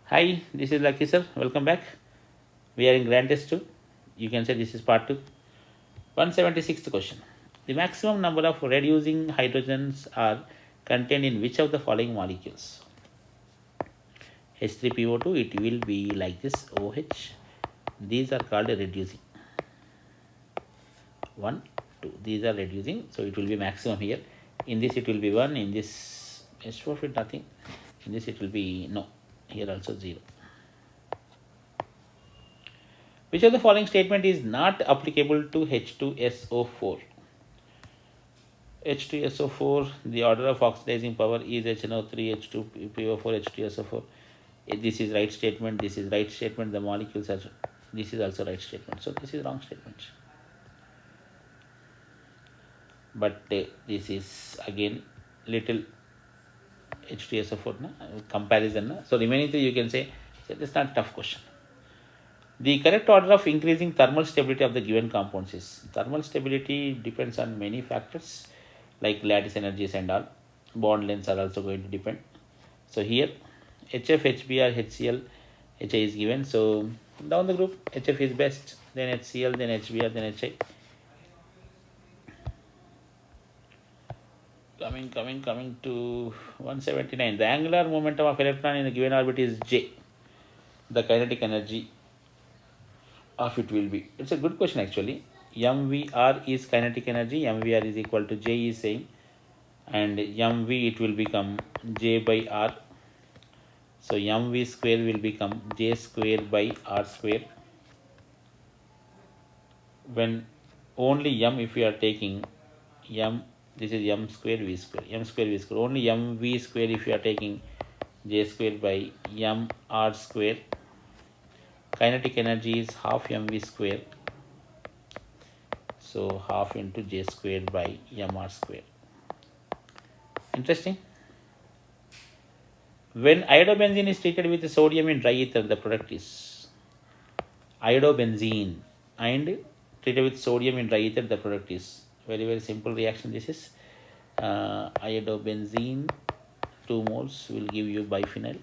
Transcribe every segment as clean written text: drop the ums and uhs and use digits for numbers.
Hi, this is Lucky sir. Welcome back. We are in grand test 2. You can say this is part 2. 176th question. The maximum number of reducing hydrogens are contained in which of the following molecules? H3PO2, it will be like this OH. These are called reducing. 1, 2. These are reducing. So it will be maximum here. In this it will be 1. In this H4 fit nothing. In this it will be no. Here also 0. Which of the following statement is not applicable to H2SO4? H2SO4, the order of oxidizing power is HNO3, H2PO4, H2SO4. This is right statement, this is right statement, the molecules are, this is also right statement. So this is wrong statement. But this is again little H2SO4 comparison. So remaining three you can say, so this is not a tough question. The correct order of increasing thermal stability of the given compounds is, thermal stability depends on many factors like lattice energies and all. Bond lengths are also going to depend. So here HF, HBr, HCl, HI is given. So down the group HF is best, then HCl, then HBr, then HI. Coming to 179. The angular momentum of electron in a given orbit is J. The kinetic energy of it will be, it's a good question actually. MVR is kinetic energy, MVR is equal to J is saying, and MV it will become J by R. So MV square will become J square by R square. When only M, if we are taking M, this is M square V square, M square V square, only MV square if you are taking J square by M R square. Kinetic energy is half mv square, so half into J square by mr square. Interesting. When iodobenzene is treated with sodium in dry ether, the product is iodobenzene, and treated with sodium in dry ether, the product is very simple reaction. This is iodobenzene 2 moles will give you biphenyl.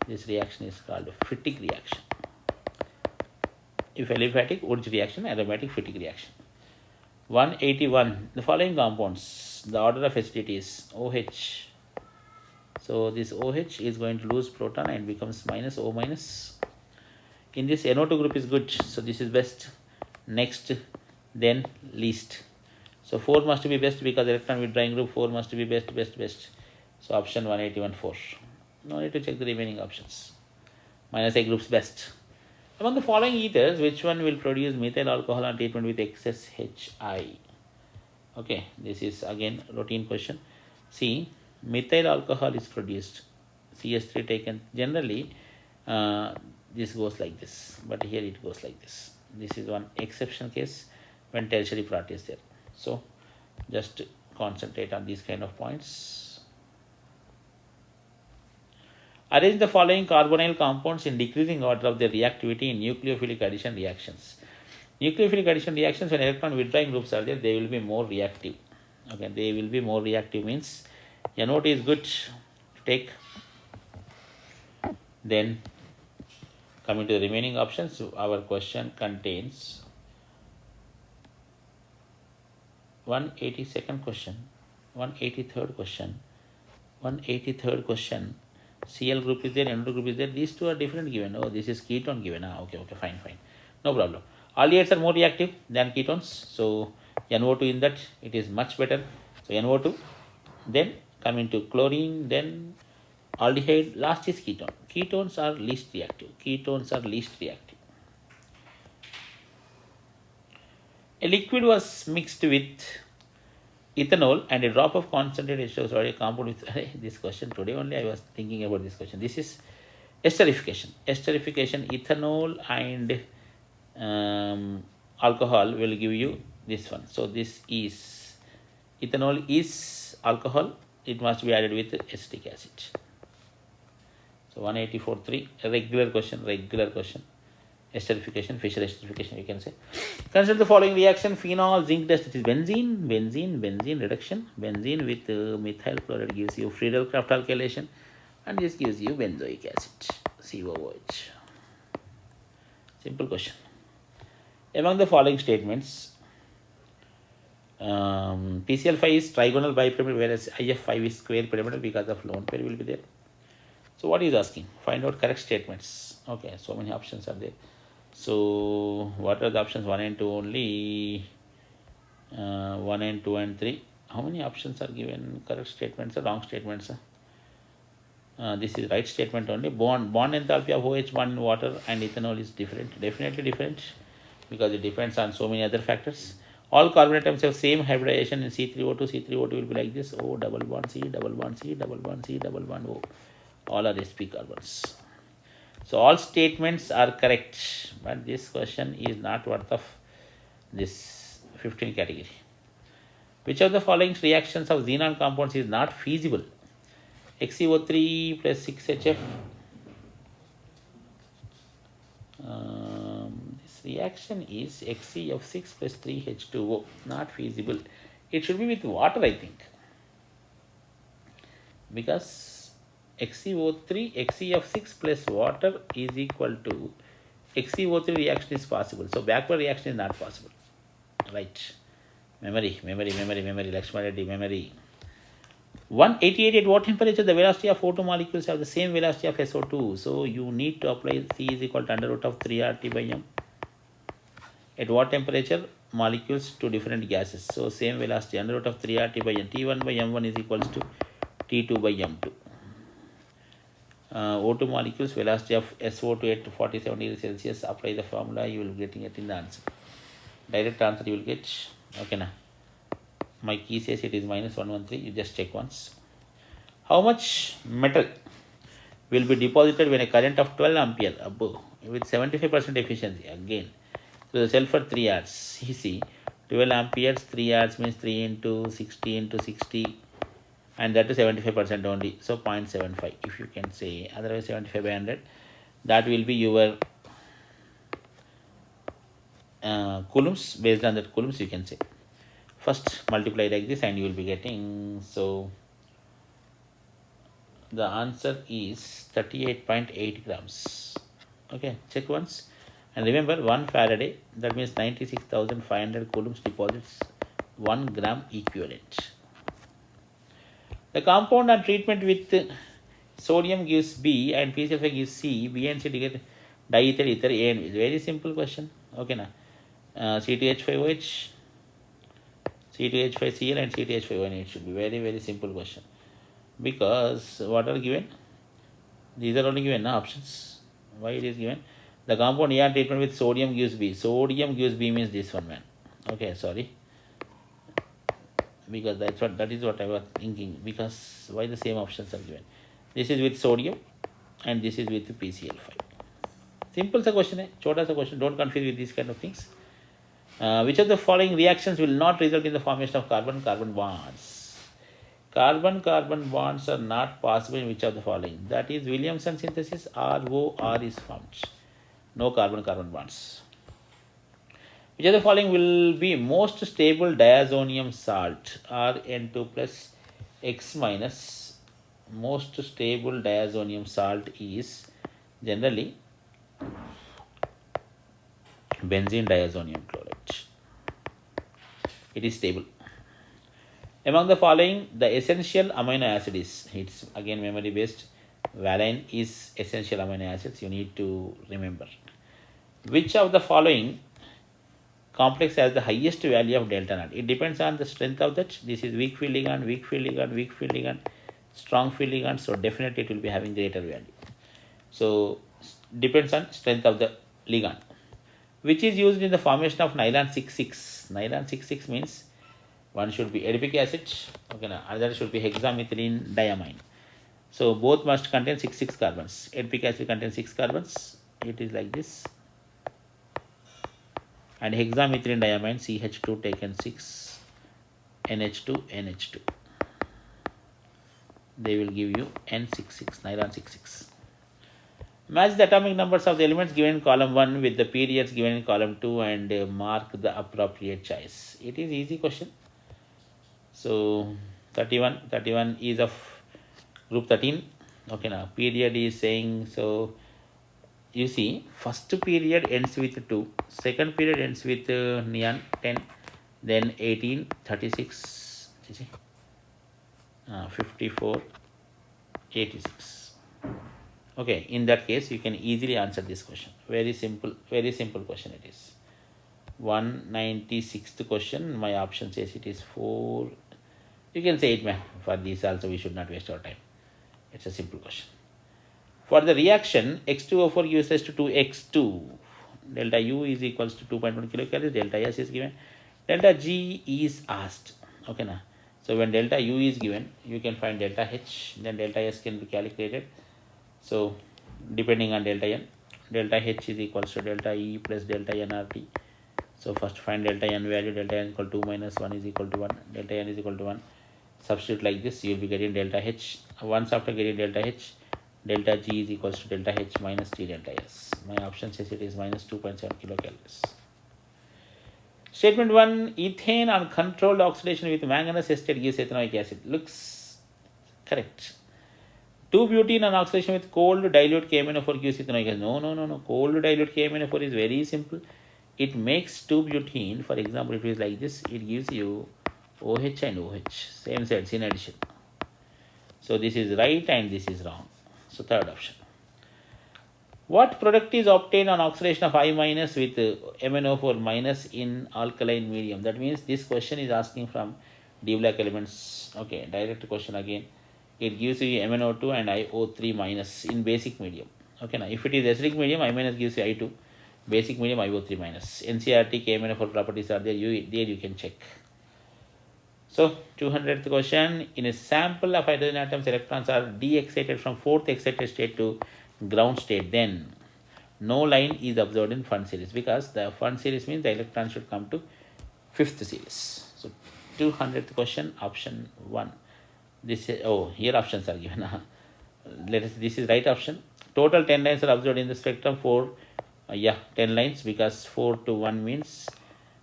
This reaction is called Fittig reaction. If aliphatic, Wurtz reaction, aromatic, Fittig reaction. 181. The following compounds, the order of acidity is OH. So this OH is going to lose proton and becomes minus O minus. In this NO2 group is good, so this is best. Next, then least. So 4 must be best because electron withdrawing group 4 must be best. So option 181 4. No need to check the remaining options. Minus A group's best. Among the following ethers, which one will produce methyl alcohol on treatment with excess HI? Okay, this is again routine question. See, methyl alcohol is produced, CS3 taken. Generally, this goes like this, but here it goes like this. This is one exception case when tertiary product is there. So, just concentrate on these kind of points. Arrange the following carbonyl compounds in decreasing order of their reactivity in nucleophilic addition reactions. Nucleophilic addition reactions, when electron withdrawing groups are there, they will be more reactive. Okay, they will be more reactive means NO2 is good to take. Then coming to the remaining options, our question contains 182nd question, 183rd question, 183rd question. Cl group is there, NO2 group is there. These two are different given. Oh, this is ketone given. Okay, fine. No problem. Aldehydes are more reactive than ketones. So NO2 in that, it is much better. So NO2. Then coming to chlorine, then aldehyde, last is ketone. Ketones are least reactive. A liquid was mixed with ethanol and a drop of concentrated H2O, sorry, compound with this question today only I was thinking about this question. This is esterification. Ethanol and alcohol will give you this one. So this is ethanol is alcohol. It must be added with acetic acid. So 184.3, a regular question. Esterification, Fischer esterification, you can say. Consider the following reaction: phenol, zinc dust, it is benzene reduction. Benzene with methyl chloride gives you Friedel-Crafts alkylation. and this gives you benzoic acid, COOH. Simple question. Among the following statements, PCl5 is trigonal bipyramidal, whereas IF5 is square pyramidal because of lone pair will be there. So what is asking? Find out correct statements. Okay, so many options are there. So what are the options? 1 and 2 only. 1 and 2 and 3. How many options are given? Correct statements or wrong statements? This is right statement only. Bond enthalpy of OH1 in water and ethanol is different. Definitely different because it depends on so many other factors. All carbon atoms have same hybridization in C3O2. C3O2 will be like this: O double bond C, double bond C, double bond C, double bond O. All are sp carbons. So all statements are correct, but this question is not worth of this 15 category. Which of the following reactions of xenon compounds is not feasible? XeO3 plus 6HF. This reaction is Xe of 6 plus 3H2O. Not feasible. It should be with water, I think. Because XeO3, Xe of 6 plus water is equal to XeO3 reaction is possible. So backward reaction is not possible. Right. Memory, Lakshman Reddy, memory. 188 at what temperature the velocity of O2 molecules have the same velocity of SO2. So you need to apply C is equal to under root of 3RT by M. At what temperature molecules to different gases? So same velocity under root of 3RT by M. T1 by M1 is equals to T2 by M2. O2 molecules velocity of SO2 at 47 degrees Celsius. Apply the formula, you will be getting it in the answer. Direct answer you will get. Okay, now. My key says it is minus 113. You just check once. How much metal will be deposited when a current of 12 ampere above with 75% efficiency? Again, so the cell for 3 hours. You see, 12 amperes, 3 hours means 3 into 60 into 60, and that is 75% only. So 0.75, if you can say. Otherwise, 75 by 100. That will be your coulombs. Based on that coulombs, you can say. First multiply like this and you will be getting, so the answer is 38.8 grams. Okay, check once. And remember 1 Faraday, that means 96,500 coulombs deposits 1 gram equivalent. The compound on treatment with sodium gives B and PCl5 gives C. B and C get diethyl ether A and B. Very simple question. Okay, now C2H5OH, C2H5Cl and C2H5OH. It should be very simple question. Because what are given? These are only given options. Why it is given? The compound A treatment with sodium gives B. Sodium gives B means this one, man. Okay, sorry. Because that is what I was thinking. Because why the same options are given? This is with sodium and this is with PCl5. Simple sa question hai. Chota sa question. Don't confuse with these kind of things. Which of the following reactions will not result in the formation of carbon-carbon bonds? Carbon-carbon bonds are not possible in which of the following? That is Williamson synthesis, ROR is formed. No carbon-carbon bonds. Which of the following will be most stable diazonium salt? Rn2 plus X minus. Most stable diazonium salt is generally benzene diazonium chloride. It is stable. Among the following, the essential amino acid is, it's again memory based, valine is essential amino acids, you need to remember. Which of the following complex has the highest value of delta naught? It depends on the strength of that. This is weak field ligand, weak field ligand, weak field ligand, strong field ligand, so definitely it will be having greater value. So depends on strength of the ligand. Which is used in the formation of nylon 6,6. Nylon 6,6 means one should be adipic acid, okay, now other should be hexamethylene diamine. So both must contain 6 carbons. Adipic acid contains 6 carbons. It is like this. And hexamethylene diamine CH2 taken 6, NH2, NH2. They will give you N66, nylon 6,6. Match the atomic numbers of the elements given in column 1 with the periods given in column 2 and mark the appropriate choice. It is easy question. So 31 is of group 13, Okay, now period is saying, so you see, first period ends with 2, second period ends with neon 10, then 18, 36, 54, 86. Okay, in that case, you can easily answer this question. Very simple question it is. 196th question, my option says it is 4. You can say it, man. For this also, we should not waste our time. It's a simple question. For the reaction, X2O4 gives rise to 2X2. Delta U is equals to 2.1 kilocalories. Delta S is given. Delta G is asked. Okay, now. So when delta U is given, you can find delta H. Then delta S can be calculated. So depending on delta H is equals to delta E plus delta NRT. So first find delta N value. Delta N is equal to 2 minus 1 is equal to 1. Delta N is equal to 1. Substitute like this, you will be getting delta H. Once after getting delta H, delta G is equals to delta H minus T delta S. My option says it is minus 2.7 kilocalories. Statement 1, ethane on controlled oxidation with manganese ester gives ethanoic acid. Looks correct. 2-butene on oxidation with cold dilute KMNO4 gives ethanoic acid. No. Cold dilute KMNO4 is very simple. It makes 2-butene. For example, if it is like this, it gives you OH and OH, same sides in addition. So this is right and this is wrong. So third option. What product is obtained on oxidation of I minus with MnO4 minus in alkaline medium? That means this question is asking from D block elements. Okay, direct question again. It gives you MnO2 and IO3 minus in basic medium. Okay, now if it is acidic medium, I minus gives you I2. Basic medium, IO3 minus. NCRT KMnO4 properties are there. There you can check. So 200th question. In a sample of hydrogen atoms, electrons are de-excited from 4th excited state to ground state. Then no line is observed in Fund series, because the Fund series means the electron should come to 5th series. So 200th question, option 1. This is, here options are given. This is right option. Total 10 lines are observed in the spectrum. 10 lines, because 4 to 1 means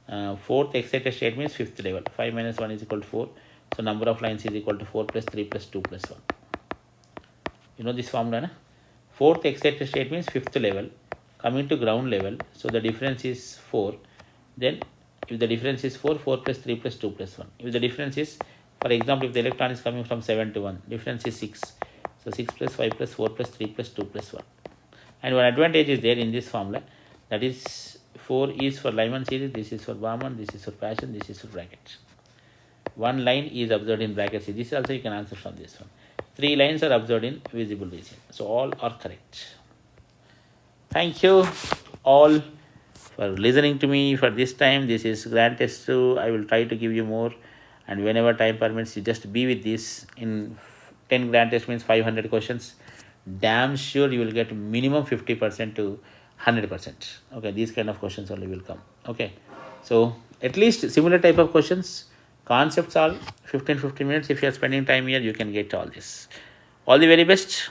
4th excited state means 5th level. 5 minus 1 is equal to 4. So number of lines is equal to 4 plus 3 plus 2 plus 1. You know this formula, na? 4th excited state means 5th level, coming to ground level. So the difference is 4. Then if the difference is 4, 4 plus 3 plus 2 plus 1. If the difference is, for example, if the electron is coming from 7 to 1, difference is 6. So 6 plus 5 plus 4 plus 3 plus 2 plus 1. And one advantage is there in this formula, that is 4 is for Lyman series, this is for Barman, this is for Paschen, this is for bracket. 1 line is observed in bracket C. This also you can answer from this one. 3 lines are observed in visible region. So all are correct. Thank you all for listening to me for this time. This is grand test 2. I will try to give you more, and whenever time permits, you just be with this. In 10 grand test means 500 questions. Damn sure you will get minimum 50% to 100%. Okay, these kind of questions only will come. Okay, so at least similar type of questions, concepts all 15 minutes. If you are spending time here, you can get all this. All the very best.